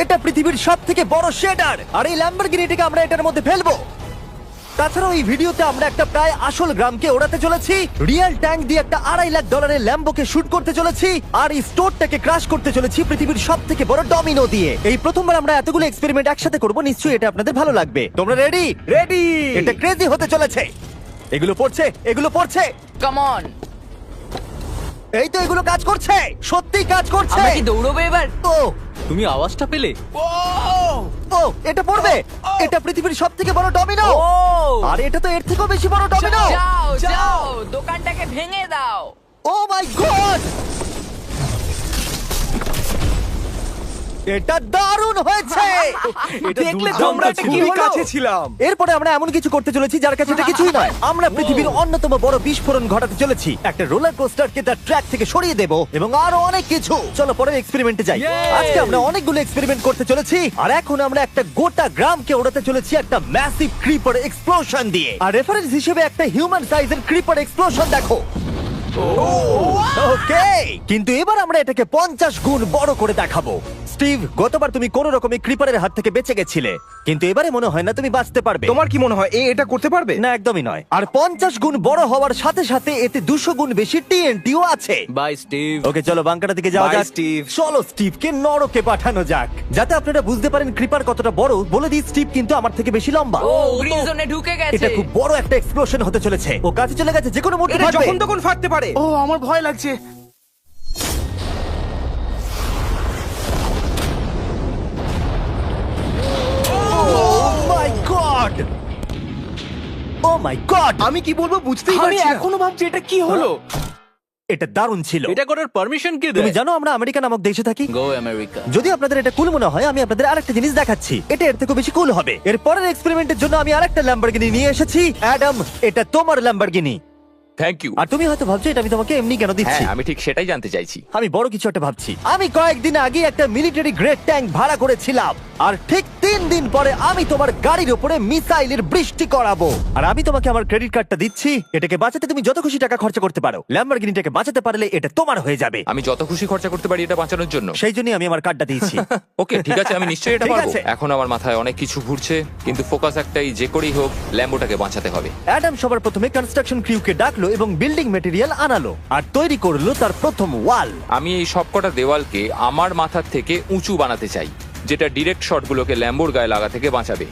এটা পৃথিবীর সব থেকে বড় শেডার, আর এই ল্যাম্বরগিনিটাকে আমরা এটার মধ্যে ফেলবো। তাছাড়াও এই ভিডিওতে আমরা একটা প্রায় আসল গ্রামকে ওড়াতে চলেছি, রিয়েল ট্যাঙ্ক দিয়ে একটা $2.5 লাখ ল্যাম্বোকে শুট করতে চলেছি, আর এই স্টোরটাকে ক্রাশ করতে চলেছি পৃথিবীর সব থেকে বড় ডমিনো দিয়ে। এই প্রথমবার আমরা এতগুলো এক্সপেরিমেন্ট একসাথে করব, নিশ্চয়ই এটা আপনাদের ভালো লাগবে। তোমরা রেডি? রেডি। এটা ক্রেজি হতে চলেছে। এগুলো পড়ছে, এগুলো পড়ছে। Come on. এই তো এগুলো কাজ করছে, সত্যি কাজ করছে। আমরা কি দৌড়বো এবার? ও তুমি আওয়াজটা পেলে? ও এটা পড়বে। এটা পৃথিবীর সব থেকে বড় ডমিনো, ও আর এটা তো এর থেকেও বেশি বড় ডমিনো। যাও যাও দোকানটাকে ভেঙে দাও। ও মাই গড, এটা দারুণ হয়েছে। এটা দেখলে দুর্দান্ত তোমরা এটা ছিল। কি খুবই হলো? কাছে ছিলাম। এরপরে আমরা এমন কিছু করতে চলেছি যার কাছে এটা কিছুই নয়। আমরা পৃথিবীর অন্যতম বড় বিস্ফোরণ ঘটাতে চলেছি। একটা রোলার কোস্টারকে তার ট্র্যাক থেকে সরিয়ে দেব এবং আরো অনেক কিছু। চলো পরের এক্সপেরিমেন্টে যাই। আজকে আমরা অনেকগুলো এক্সপেরিমেন্ট করতে চলেছি, আর এখন আমরা একটা গোটা গ্রামকে ওড়াতে চলেছি একটা ম্যাসিভ ক্রিপার এক্সপ্লোশন দিয়ে। আর রেফারেন্স হিসেবে একটা হিউম্যান সাইজের ক্রিপার এক্সপ্লোশন দেখো। ওকে, কিন্তু এবার আমরা এটাকে 50 গুণ বড় করে দেখাবো। স্টিভ, গতবার তুমি কোন রকমে ক্রিপারের হাত থেকে বেঁচে গেছিলে, কিন্তু এবারে মনে হয় না তুমি বাঁচতে পারবে। তোমার কি মনে হয় এটা করতে পারবে? না, একদমই নয়। আর 50 গুণ বড় হওয়ার সাথে সাথে এতে 200 গুণ বেশি টিএনটিও আছে। Bye Steve. ওকে, চলো বাংকারের দিকে যাওয়া Bye, যাক। স্টিভ। চলো স্টিভকে নরকে পাঠানো যাক। যাতে আপনারা বুঝতে পারেন ক্রিপার কতটা বড়, বলে দিই স্টিভ কিন্তু আমার থেকে বেশি লম্বা। ও গ্রিন জোনে ঢুকে গেছে। এটা খুব বড় একটা এক্সপ্লোশন হতে চলেছে। ও কাছে চলে গেছে, যে কোনো মুহূর্তে এটা ফাটবে। যখন তখন ফাটতে পারে। ও আমার ভয় লাগছে। Oh my God! Oh my God! আমি কি বলবো বুঝতেই আমি পারছি না। এখনো ভাবছি এটা কি হলো। এটা দারুণ ছিল। এটা করার পারমিশন কে তুমি দেয়? জানো আমরা আমেরিকা নামক দেশে থাকি। গো আমেরিকা। যদি আপনাদের এটা কুল মনে হয়, আমি আপনাদের আরেকটা জিনিস দেখাচ্ছি। এটা এর থেকে বেশি কুল হবে। এর পরের এক্সপেরিমেন্টের জন্য আমি আরেকটা ল্যাম্বরগিনি নিয়ে এসেছি। অ্যাডাম, এটা তোমার ল্যাম্বরগিনি। Thank you. আর তুমি হয়তো ভাবছো এটা আমি তোমাকে এমনি কেন দিচ্ছি। হ্যাঁ, আমি ঠিক সেটাই জানতে চাইছি। আমি বড় কিছু একটা ভাবছি। আমি কয়েকদিন আগে একটা মিলিটারি গ্রেড ট্যাঙ্ক ভাড়া করেছিলাম, আর ঠিক 3 দিন পরে আমি তোমার গাড়ির উপরে মিসাইলের বৃষ্টি করাবো। আর আমি তোমাকে আমার ক্রেডিট কার্ডটা দিচ্ছি। এটাকে বাঁচাতে তুমি যত খুশি টাকা খরচা করতে পারো। ল্যাম্বরগিনিটাকে বাঁচাতে পারলে এটা তোমার হয়ে যাবে। আমি যত খুশি খরচা করতে পারি এটা বাঁচানোর জন্য। সেই জন্যই আমি আমার কার্ডটা দিয়েছি। ওকে, ঠিক আছে, আমি নিশ্চয়ই এটা ঠিক পারবো। আছে। এখন আমার মাথায় অনেক কিছু ঘুরছে, কিন্তু ফোকাস একটাই, যে করেই হোক ল্যাম্বোটাকে বাঁচাতে হবে। অ্যাডাম সবার প্রথমে কনস্ট্রাকশন ক্রিউকে ডাকলো এবং বিল্ডিং মেটেরিয়াল আনালো, আর তৈরি করলো তার প্রথম ওয়াল। আমি এই সবকটা দেওয়ালকে আমার মাথার থেকে উঁচু বানাতে চাই, যেটা ডিরেক্ট শটগুলোকে ল্যাম্বোর গায়ে লাগা থেকে বাঁচাবে।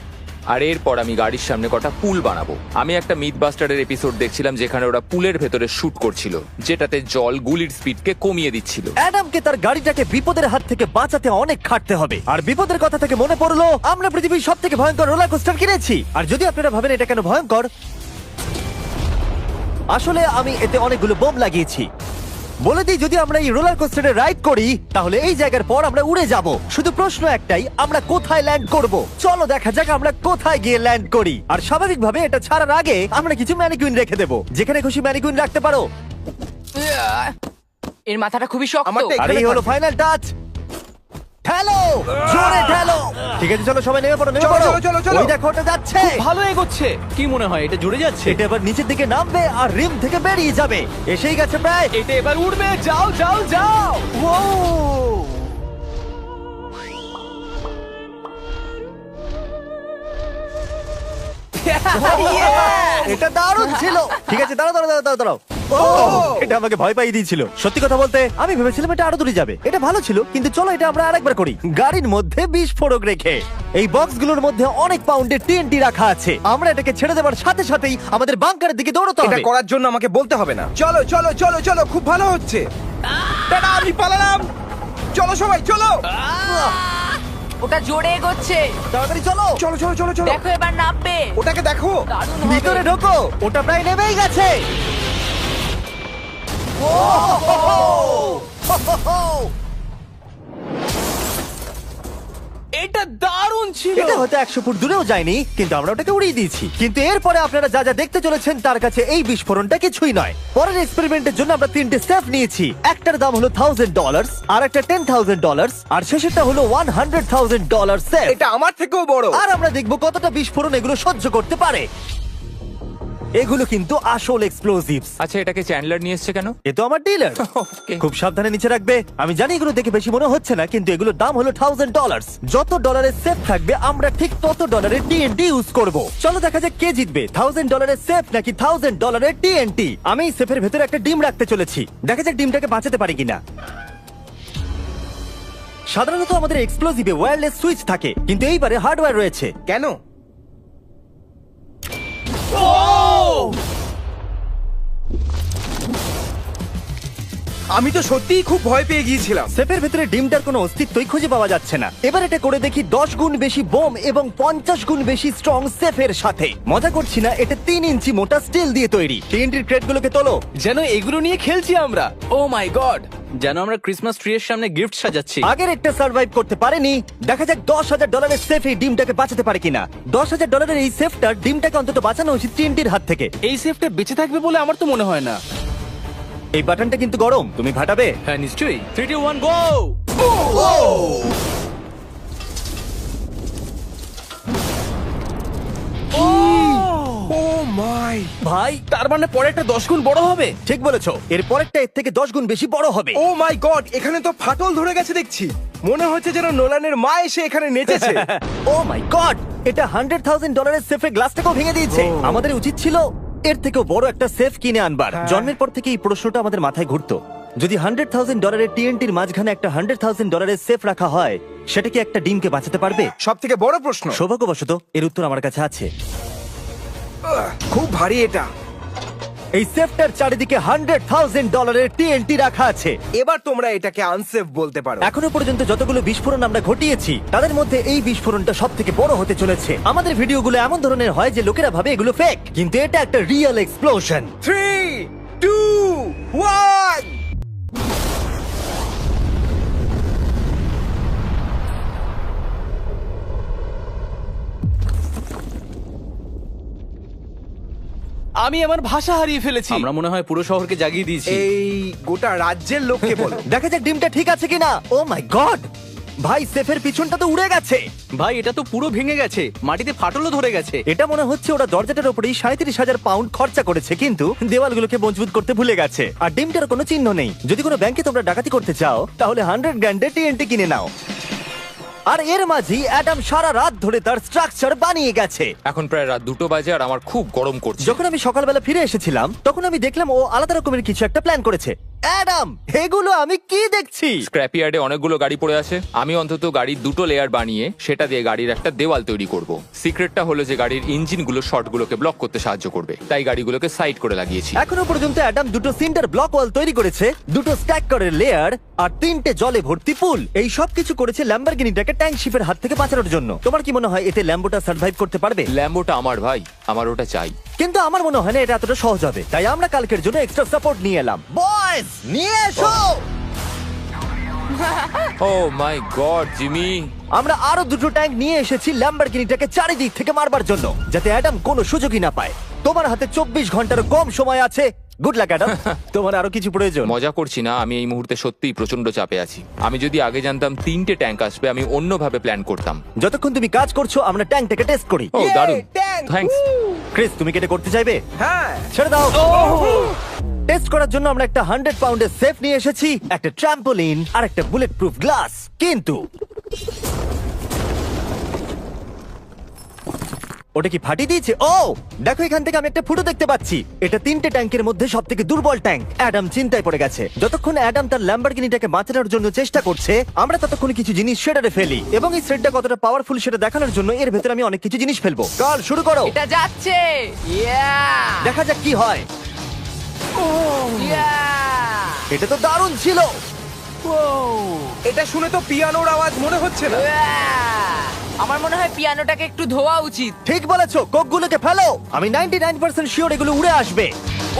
আর এরপর আমি গাড়ির সামনে কটা পুল বানাবো। আমি একটা মিথবাস্টারের এপিসোড দেখছিলাম যেখানে ওরা পুলের ভেতরে শুট করছিল, যেটাতে জল গুলির স্পিডকে কমিয়ে দিচ্ছিল। অ্যাডামকে তার গাড়িটাকে বিপদের হাত থেকে বাঁচাতে অনেক খাটতে হবে। আর বিপদের কথা থেকে মনে পড়লো, আমরা পৃথিবীর সব থেকে ভয়ঙ্কর রোলার কোস্টার কিনেছি। আর যদি আপনারা ভাবেন এটা কেন ভয়ঙ্কর, আসলে আমি এতে অনেকগুলো বোম লাগিয়েছি। বলে দিই, যদি আমরা এই রোলার কোস্টারে রাইড করি তাহলে এই জায়গার পর আমরা উড়ে যাব। শুধু প্রশ্ন একটাই, আমরা কোথায় ল্যান্ড করব? চলো দেখা যাক আমরা কোথায় গিয়ে ল্যান্ড করি। আর স্বাভাবিকভাবে এটা ছাড়ার আগে আমরা কিছু ম্যানিকুইন রেখে দেবো। যেখানে খুশি ম্যানিকুইন রাখতে পারো। এর মাথাটা খুবই শক্ত। আমারটা আর এই হলো ফাইনাল টাচ। ঠেলো, জোরে ঠেলো। ঠিক আছে, চলো সবাই নেমে পড়ো, নেমে চলো, পড়ো। চলো, চলো, চলো। ওই দেখো ওটা যাচ্ছে। ভালো এগোচ্ছে। কি মনে হয় এটা জুড়ে যাচ্ছে? এটা এবার নিচের দিকে নামবে আর রিম থেকে বেরিয়ে যাবে। এসেই গেছে প্রায়। এটা এবার উড়বে। যাও যাও যাও। ও এটা দারুণ ছিল। ঠিক আছে, দাঁড়াও দাঁড়াও দাঁড়াও দাঁড়াও। ও এটা আমাকে ভয় পাইয়ে দিয়েছিল। সত্যি কথা বলতে আমি ভেবেছিলাম এটা আরো দূরে যাবে। এটা ভালো ছিল, কিন্তু চলো এটা আমরা আরেকবার করি। গাড়ির মধ্যে বিস্ফোরক রেখে। এই বক্সগুলোর মধ্যে অনেক পাউন্ডের টিএনটি রাখা আছে। আমরা এটাকে ছেড়ে দেওয়ার সাথে সাথেই আমাদের বাংকারের দিকে দৌড়তে এটা হবে। করার জন্য আমাকে বলতে হবে না। চলো চলো চলো চলো, খুব ভালো হচ্ছে। টাটা, আমি পালালাম। চলো সবাই চলো। ওটা জোরে এগোচ্ছে। তাড়াতাড়ি চলো। চলো চলো চলো চলো। দেখো এবার নামবে। ওটাকে দেখো। দারুণ হবে। ভিতরে ঢোকো, ওটা প্রায় নেমেই গেছে। এটা দারুণ ছিল। এটা হয়তো 100 ফুট দূরেও যায়নি, কিন্তু আমরা ওটাকে উড়িয়ে দিয়েছি। কিন্তু এরপরে আপনারা যা যা দেখতে চলেছেন তার কাছে এই বিস্ফোরণটা কিছুই নয়। পরের এক্সপেরিমেন্টের জন্য আমরা 3টে স্টেপ নিয়েছি। একটার দাম হলো $1000, আর একটা $10,000, আর শেষেরটা হলো $100,000 সেফ। এটা আমার থেকেও বড়। আর আমরা দেখবো কতটা বিস্ফোরণ এগুলো সহ্য করতে পারে। এগুলো কিন্তু আসল এক্সপ্লোসিভস। আচ্ছা, এটাকে চ্যান্ডলার নিয়ে এসছে কেন? এ তো আমার ডিলার। Okay. খুব সাবধানে নিচে রাখবে। আমি জানি এগুলো দেখে বেশি মনে হচ্ছে না, কিন্তু এগুলোর দাম হলো $1000। যত ডলারের সেফ থাকবে আমরা ঠিক তত ডলারের টিএনটি ইউজ করব। চলো দেখা যাক কে জিতবে, $1000 সেফ নাকি $1000 টিএনটি। আমি সেফের ভেতরে একটা ডিম রাখতে চলেছি, দেখা যাক ডিমটাকে বাঁচাতে পারি কিনা। সাধারণত আমাদের এক্সপ্লোসিভে ওয়্যারলেস সুইচ থাকে, কিন্তু এইবারে হার্ডওয়্যার রয়েছে। কেন? আমি তো সত্যিই খুব ভয় পেয়ে গিয়েছিলাম। সেফের ভেতরে ডিমটার কোনো অস্তিত্বই খুঁজে পাওয়া যাচ্ছে না। এবার এটা করে দেখি 10 গুণ বেশি বোম এবং 50 গুণ বেশি স্ট্রং সেফের সাথে। মজা করছি না, এটা 3 ইঞ্চি মোটা স্টিল দিয়ে তৈরি। টিএনটির ক্রেটগুলোকে তোলো। যেন এগুলো নিয়ে খেলছি আমরা। ও মাই গড, যেন আমরা ক্রিসমাস ট্রি এর সামনে গিফট সাজাচ্ছি। আগের একটা সার্ভাইভ করতে পারেনি, দেখা যাক $10,000 সেফ এই ডিমটাকে বাঁচাতে পারে কিনা। $10,000 এই সেফটার ডিমটাকে অন্তত বাঁচানো উচিত টিএনটির হাত থেকে। এই সেফটা বেঁচে থাকবে বলে আমার তো মনে হয় না। এই বাটনটা কিন্তু গরম, তুমি ফাটাবে। হ্যাঁ নিশ্চয়ই। 3 2 1 গো। ও মাই! ভাই তার মানে পরে একটা 10 গুণ বড় হবে। ঠিক বলেছো, এর পরেরটা এর থেকে 10 গুণ বেশি বড় হবে। ও মাই গড! এখানে তো ফাটল ধরে গেছে দেখছি। মনে হচ্ছে যেন নোলানের মা এসে এখানে নেচেছে। ও মাই গড, এটা $100,000 সেফের গ্লাসটাকেও ভেঙে দিয়েছে। আমাদের উচিত ছিল এর থেকেও বড় একটা সেফ কিনে আনবার। হ্যাঁ। জন্মের পর থেকে এই প্রশ্নটা আমাদের মাথায় ঘুরতো, যদি $100,000 টিএনটির মাঝখানে একটা $100,000 সেফ রাখা হয়, সেটা কি একটা ডিমকে বাঁচাতে পারবে? সব থেকে বড় প্রশ্ন। সৌভাগ্যবশত এর উত্তর আমার কাছে আছে। খুব ভারী এটা। এই সেফটার চারিদিকে $100,000 টিএনটি রাখা আছে। এবার তোমরা এটাকে আনসেফ বলতে পারো। এখনো পর্যন্ত যতগুলো বিস্ফোরণ আমরা ঘটিয়েছি, তাদের মধ্যে এই বিস্ফোরণটা সব থেকে বড় হতে চলেছে। আমাদের ভিডিওগুলো এমন ধরনের হয় যে লোকেরা ভাবে এগুলো ফেক, কিন্তু এটা একটা রিয়েল এক্সপ্লোশন। 3 2 1 আমি আমার ভাষা হারিয়ে ফেলেছি। আমরা মনে হয় পুরো শহরকে জাগিয়ে দিয়েছি। এই গোটা রাজ্যের লোককে বলো। দেখা যাক ডিমটা ঠিক আছে কিনা। ও মাই গড, ভাই সেফের পিছনটা তো উড়ে গেছে। ভাই এটা তো পুরো ভেঙে গেছে, মাটিতে ফাটলও ধরে গেছে। এটা মনে হচ্ছে ওরা দরজাটার উপরেই 37,000 পাউন্ড খরচা করেছে, কিন্তু দেওয়ালগুলোকে মজবুত করতে ভুলে গেছে। আর ডিমটার কোনো চিহ্ন নেই। যদি কোনো ব্যাংকে তোমরা ডাকাতি করতে চাও, তাহলে 100 গ্র্যান্ডের টিএনটি কিনে নাও। আর এর মাঝেই অ্যাডাম সারা রাত ধরে তার স্ট্রাকচার বানিয়ে গেছে। এখন প্রায় রাত 2টো বাজে আর আমার খুব গরম করছে। যখন আমি সকালবেলা ফিরে এসেছিলাম, তখন আমি দেখলাম ও আলাদা রকমের কিছু একটা প্ল্যান করেছে। অ্যাডাম, এগুলো আমি কি দেখছি? স্ক্র্যাপ ইয়ার্ডে অনেকগুলো গাড়ি পড়ে আছে। আমি অন্তত গাড়ির 2টো লেয়ার বানিয়ে সেটা দিয়ে গাড়ির একটা দেওয়াল তৈরি করব। সিক্রেটটা হলো যে গাড়ির ইঞ্জিনগুলো শর্টগুলোকে ব্লক করতে সাহায্য করবে, তাই গাড়িগুলোকে সাইড করে লাগিয়েছি। এখনো পর্যন্ত অ্যাডাম 2টো সিন্টার ব্লক ওয়াল তৈরি করেছে, 2টো স্ট্যাক করে লেয়ার, আর 3টে জলে ভর্তি পুল। এই সব কিছু করেছে ল্যাম্বরগিনিটাকে ট্যাঙ্ক শিপের হাত থেকে বাঁচানোর জন্য। তোমার কি মনে হয় এতে ল্যাম্বোটা সার্ভাইভ করতে পারবে? ল্যাম্বোটা আমার ভাই, আমার ওটা চাই। কিন্তু আমার মনে হয় না এটা এতটা সহজ হবে, তাই আমরা কালকের জন্য এক্সট্রা সাপোর্ট নিয়ে এলাম। বয়েজ, নিয়ে এসো। ও মাই গড জিমি, আমরা আরো 2টো ট্যাঙ্ক নিয়ে এসেছি ল্যাম্বরগিনিটাকে চারিদিক থেকে মারবার জন্য, যাতে অ্যাডাম কোনো সুযোগই না পায়। তোমার হাতে 24 ঘন্টার কম সময় আছে। Good luck Adam. তোমার আরো কিছু প্রয়োজন? মজা করছি না, আমি এই মুহূর্তে সত্যিই প্রচন্ড চাপে আছি। আমি যদি আগে জানতাম 3টে ট্যাঙ্ক আসবে, আমি অন্যভাবে প্ল্যান করতাম। যতক্ষণ তুমি কাজ করছো আমরা ট্যাঙ্কটাকে টেস্ট করি। ও দারুণ, ট্যাঙ্ক! থ্যাঙ্কস। ক্রিস, তুমি কি এটা করতে চাইবে? হ্যাঁ। ছেড়ে দাও। টেস্ট করার জন্য আমরা একটা 100 পাউন্ডের সেফ নিয়ে এসেছি, একটা ট্রাম্পোলিন আর একটা বুলেট প্রুফ গ্লাস। কিন্তু ওটা কি ফাটিয়ে দিয়েছে? ও দেখো, এখান থেকে আমি একটা ফুটো দেখতে পাচ্ছি। এটা 3টে ট্যাঙ্কের মধ্যে সব থেকে দুর্বল ট্যাঙ্ক। অ্যাডাম চিন্তায় পড়ে গেছে। যতক্ষণ অ্যাডাম তার ল্যাম্বরগিনিটাকে বাঁচানোর জন্য চেষ্টা করছে, আমরা ততক্ষণ কিছু জিনিস শেডারে ফেলি, এবং এই শেডটা কতটা পাওয়ারফুল সেটা দেখানোর জন্য এর ভেতরে আমি অনেক কিছু জিনিস ফেলবো। কাল শুরু করো। এটা যাচ্ছে। ইয়া! দেখা যাক কি হয়। ইয়া! এটা তো দারুণ ছিল। এটা শুনে তো পিয়ানোর আওয়াজ মনে হচ্ছে না। ইয়া! আমার মনে হয় পিয়ানোটাকে একটু ধোয়া উচিত। ঠিক বলেছো, কোকগুলোকে ফেলো। আমি 99% শিওর এগুলো উড়ে আসবে।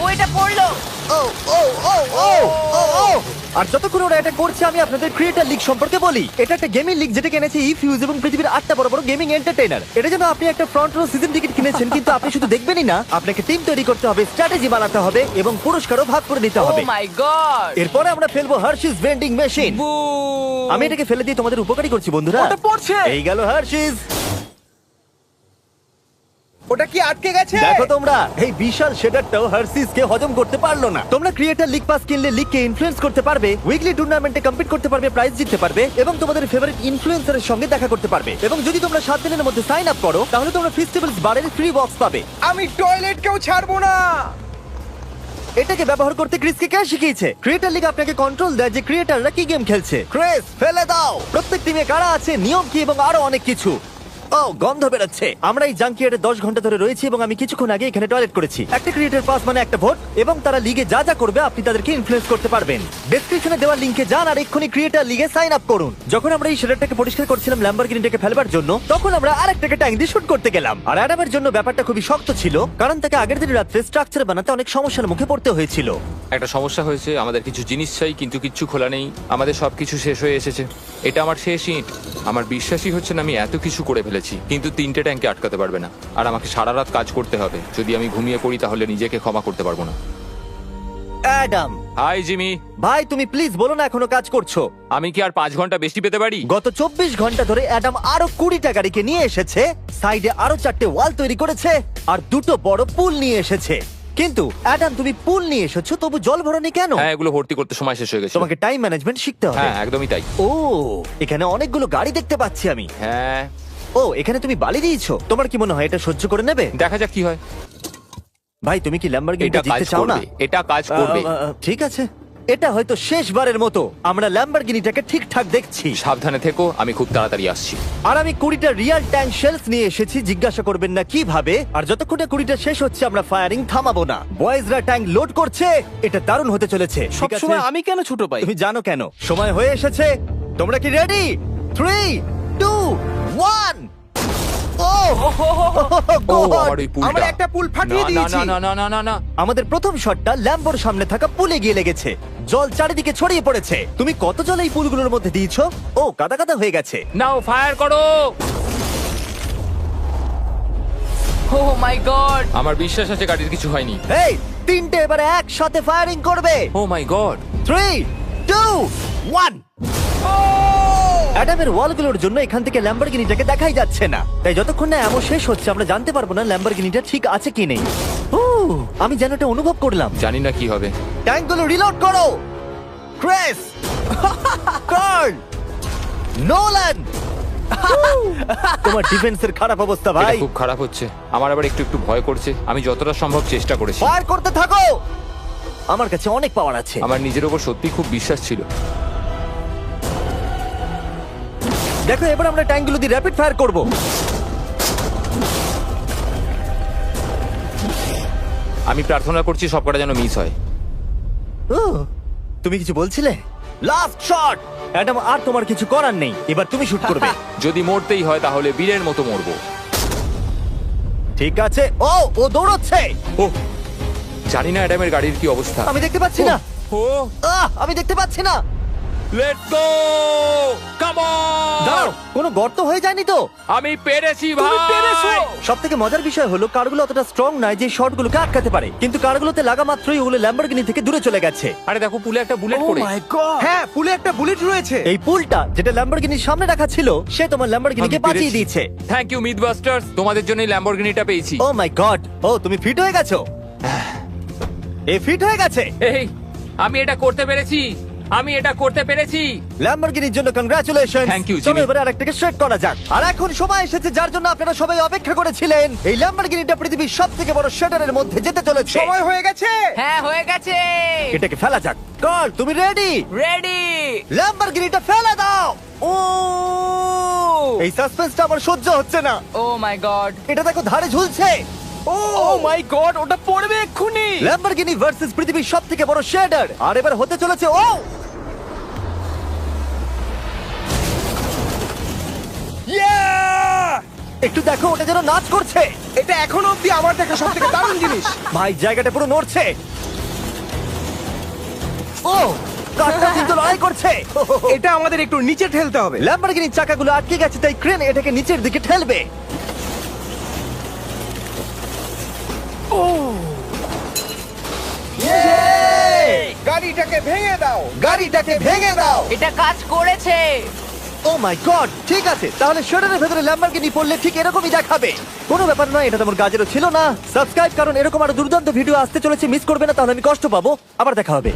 ও এটা পড়লো। ও ও ও ও ও ও আর যতক্ষণ ওরা এটা করছে, আমি আপনাদের ক্রিয়েটর লিগ সম্পর্কে বলি। এটা একটা গেমিং লিগ যেটা কিনেছে ইফিউজ এবং পৃথিবীর 8টা বড় বড় গেমিং এন্টারটেইনার। এটা যেন আপনি একটা ফ্রন্ট রো সিজন টিকিট কিনেছেন, কিন্তু আপনি শুধু দেখবেনই না, আপনাকে টিম তৈরি করতে হবে, স্ট্র্যাটেজি বানাতে হবে, এবং পুরস্কারও ভাগ করে নিতে ও হবে। মাই গড! এরপরে আমরা ফেলবো হার্শিস ভেন্ডিং মেশিন। বু! আমি এটাকে ফেলে দিয়ে তোমাদের উপকারী করছি বন্ধুরা। ওটা পড়ছে। এই গেল হার্শিস। ওটা কি আটকে গেছে? দেখো তোমরা, এই বিশাল শেডারটাও হার্সিস কে হজম করতে পারলো না। তোমরা ক্রিয়েটার লিগ পাস কিনলে লিগকে ইনফ্লুয়েন্স করতে পারবে, উইকলি টুর্নামেন্টে কম্পিট করতে পারবে, প্রাইজ জিততে পারবে এবং তোমাদের ফেভারিট ইনফ্লুয়েন্সারের সঙ্গে দেখা করতে পারবে। এবং যদি তোমরা 7 দিনের মধ্যে সাইন আপ করো তাহলে তোমরা ফেস্টিভ্যালস বারের ফ্রি বক্স পাবে। আমি টয়লেট কেউ ছাড়বো না। এটাকে ব্যবহার করতে ক্রিসকে কে শিখিয়েছে? ক্রিয়েটার লিগ আপনাকে কন্ট্রোল দেয় যে ক্রিয়েটাররা কি গেম খেলছে। ক্রিস, ফেলে দাও। প্রত্যেক টিমে কারা আছে, নিয়ম কি এবং আরো অনেক কিছু। ও, গন্ধ বেরোচ্ছে। আমরা এই জাঙ্কিয়ার্ডে 10 ঘন্টা ধরে রয়েছি এবং আমি কিছুক্ষণ আগে এখানে টয়লেট করেছি। একটা ক্রিয়েটার পাস মানে একটা ভোট, এবং তারা লিগে যা যা করবে আপনি তাদেরকে ইনফ্লুয়েন্স করতে পারবেন। ডেসক্রিপশনে দেওয়া লিংকে যান আর এক্ষুনি ক্রিয়েটার লিগে সাইন আপ করুন। যখন আমরা এই শেডারটাকে পরিষ্কার করছিলাম ল্যাম্বরগিনিটাকে ফেলবার জন্য, তখন আমরা আরেকটাকে ট্যাঙ্ক দিয়ে শুট করতে গেলাম। আর অ্যাডামের জন্য ব্যাপারটা খুবই শক্ত ছিল, কারণ তাকে আগের দিন রাত্রে স্ট্রাকচার বানাতে অনেক সমস্যার মুখে পড়তে হয়েছিল। একটা সমস্যা হয়েছে, আমাদের কিছু জিনিস চাই কিন্তু কিচ্ছু খোলা নেই। আমাদের সবকিছু শেষ হয়ে এসেছে। এটা আমার শেষ ইট। আমার বিশ্বাসই হচ্ছে না আমি এত কিছু করে ফেলেছি, কিন্তু 3টে ট্যাঙ্কে আটকাতে পারবে না। আর আমাকে সারা রাত কাজ করতে হবে। যদি আমি ঘুমিয়ে পড়ি তাহলে নিজেকে ক্ষমা করতে পারবো না। Adam hi Jimmy. ভাই, তুমি প্লিজ বলো না এখনো কাজ করছো। আমি কি আর 5 ঘন্টা বেশি পেতে পারি? গত 24 ঘন্টা ধরে অ্যাডাম আরো 20টা গাড়িকে নিয়ে এসেছে, সাইডে আরো 4টে ওয়াল তৈরি করেছে আর 2টো বড় পুল নিয়ে এসেছে। কিন্তু অ্যাডাম, তুমি পুল নিয়ে এসেছো, তবু জল ভরনি কেন? হ্যাঁ, এগুলো ভর্তি করতে সময় শেষ হয়ে গেছে। তোমাকে টাইম ম্যানেজমেন্ট শিখতে হবে। হ্যাঁ, একদমই তাই। ও, এখানে অনেকগুলো গাড়ি দেখতে পাচ্ছি আমি। হ্যাঁ, ও, এখানে তুমি বালি দিয়েছো। তোমার কি মনে হয় এটা সহ্য করে নেবে? দেখা যাক কি হয়। ভাই, তুমি কি ল্যাম্বরগিনিটা এটা কাজ জিততে চাও না? করবে, এটা কাজ করবে। ঠিক আছে, এটা হয়তো শেষবারের মতো আমরা ল্যাম্বরগিনিটাকে ঠিকঠাক দেখছি। সাবধানে থেকো, আমি খুব তাড়াতাড়ি আসছি। আর আমি 20টা রিয়েল ট্যাঙ্ক শেলস নিয়ে এসেছি। জিজ্ঞাসা করবেন না কিভাবে। আর যতক্ষণে 20টা শেষ হচ্ছে আমরা ফায়ারিং থামাবো না। বয়েজরা ট্যাঙ্ক লোড করছে। এটা দারুণ হতে চলেছে। ঠিক আছে, সবসময় আমি কেন ছোট পাই? তুমি জানো কেন। সময় হয়ে এসেছে। তোমরা কি রেডি? 3, 2, 1। ও, ও, God! আমার ওই পুলটা। আমরা একটা পুল ফাটিয়ে না, দিয়েছি। না, না, না, না, না, না। আমাদের প্রথম শটটা ল্যাম্বোর সামনে থাকা পুলে গিয়ে লেগেছে। জল চারিদিকে ছড়িয়ে পড়েছে। তুমি কত জল এই পুলগুলোর মধ্যে দিয়েছো? ও, কাদা কাদা হয়ে গেছে। নাও, ফায়ার করো। ও মাই গড! আমার বিশ্বাস আছে গাড়ির কিছু হয়নি। এই, 3টে এবারে একসাথে ফায়ারিং করবে। ও মাই গড। 3, 2, 1। অ্যাডামের ওয়ালগুলোর জন্য এখান থেকে ল্যাম্বরগিনিটাকে দেখাই যাচ্ছে না। তাই যতক্ষণ না এমন শেষ হচ্ছে আমরা জানতে পারবো না ল্যাম্বরগিনিটা ঠিক আছে কি নেই। আমি যেন এটা অনুভব করলাম। জানি না কি হবে। ট্যাঙ্কগুলো রিলোড করো। Kress, Carl, Nolan. তোমার ডিফেন্সের খারাপ অবস্থা এটা ভাই। খুব খারাপ হচ্ছে। আমার আবার একটু একটু ভয় করছে। আমি যতটা সম্ভব চেষ্টা করেছি। ফায়ার করতে থাকো। আমার কাছে অনেক পাওয়ার আছে। আমার নিজের উপর সত্যি খুব বিশ্বাস ছিল। দেখো, এবার আমরা ট্যাঙ্কগুলো দিয়ে র্যাপিড ফায়ার করব। আমি প্রার্থনা করছি সবকটা যেন মিস হয়। ও, তুমি কিছু বলছিলে? Last shot. অ্যাডাম, আর তোমার কিছু করার নেই। এবার তুমি শুট করবে। যদি মরতেই হয় তাহলে বীরের মতো মরবো। ঠিক আছে। ও দৌড়চ্ছে। ও, জানি না অ্যাডামের গাড়ির কি অবস্থা। আমি দেখতে পাচ্ছি না। ও, আমি দেখতে পাচ্ছি না। লেটস গো, কাম দাঁড়াও, অন। কোনো গর্ত হয়ে যায়নি তো? আমি পেরেছি তুমি ভাই। পেরেছো। সব থেকে মজার বিষয় হলো কারগুলো অতটা স্ট্রং নয় যে শটগুলোকে আটকাতে পারে, কিন্তু কারগুলোতে লাগা মাত্রই ওগুলো ল্যাম্বরগিনি থেকে দূরে চলে গেছে। আরে দেখো, পুলে একটা বুলেট ও পড়ে। মাই গড! হ্যাঁ, পুলে একটা বুলেট রয়েছে। এই পুলটা যেটা ল্যাম্বরগিনির সামনে রাখা ছিল, সে তোমার ল্যাম্বরগিনিকে আমি পেরেছি। বাঁচিয়ে দিয়েছে। থ্যাংক ইউ মিথবাস্টার্স, তোমাদের জন্যই ল্যাম্বরগিনিটা পেয়েছি। ও মাই গড! ও, তুমি ফিট হয়ে গেছো। এ ফিট হয়ে গেছে। এই, আমি এটা করতে পেরেছি। আমি এটা করতে পেরেছি। ল্যাম্বরগিনির জন্য কংগ্রাচুলেশন। Thank you, চলো Jimmy. এবারে আরেকটাকে স্ট্রেট করা যাক। আর এখন সময় এসেছে যার জন্য আপনারা সবাই অপেক্ষা করেছিলেন। এই ল্যাম্বরগিনিটা পৃথিবীর সবথেকে বড় শেডারের মধ্যে যেতে চলেছে। সময় হয়ে গেছে। হ্যাঁ, হয়ে গেছে। এটাকে ফেলা যাক। কার্ল, তুমি রেডি? রেডি। ল্যাম্বরগিনিটা ফেলে দাও। ও, এই সাসপেন্সটা আমার সহ্য হচ্ছে না। ও মাই গড! এটা দেখো, ধারে ঝুলছে। ও মাই গড, ওটা পড়বে এক্ষুনি। ল্যাম্বরগিনি ভার্সেস পৃথিবীর সবথেকে বড় শেডার। আর এবার হতে চলেছে ও Yeah! একটু দেখো, ওটা যেন নাচ করছে। এটা এখনো অব্দি আমার দেখা সবথেকে দারুণ জিনিস। ভাই, জায়গাটা পুরো নড়ছে। ও, কারটা কিন্তু লড়াই করছে। এটা আমাদের একটু নিচে ঠেলতে হবে। ল্যাম্বরগিনির চাকাগুলো আটকে গেছে, তাই ক্রেন এটাকে নিচের দিকে ঠেলবে। গাড়িটাকে ভেঙে দাও। গাড়িটাকে ভেঙে দাও। এটা কাজ করেছে। ও মাই গড, ঠিক আছে, তাহলে শরীরের ভেতরে ল্যাম্বরগিনি পড়লে ঠিক এরকমই দেখাবে। কোনো ব্যাপার নয়, এটা তোমার কাজেরও ছিল না। সাবস্ক্রাইব, কারণ এরকম আরো দুর্দান্ত ভিডিও আসতে চলেছে, মিস করবে না, তাহলে আমি কষ্ট পাবো। আবার দেখা হবে।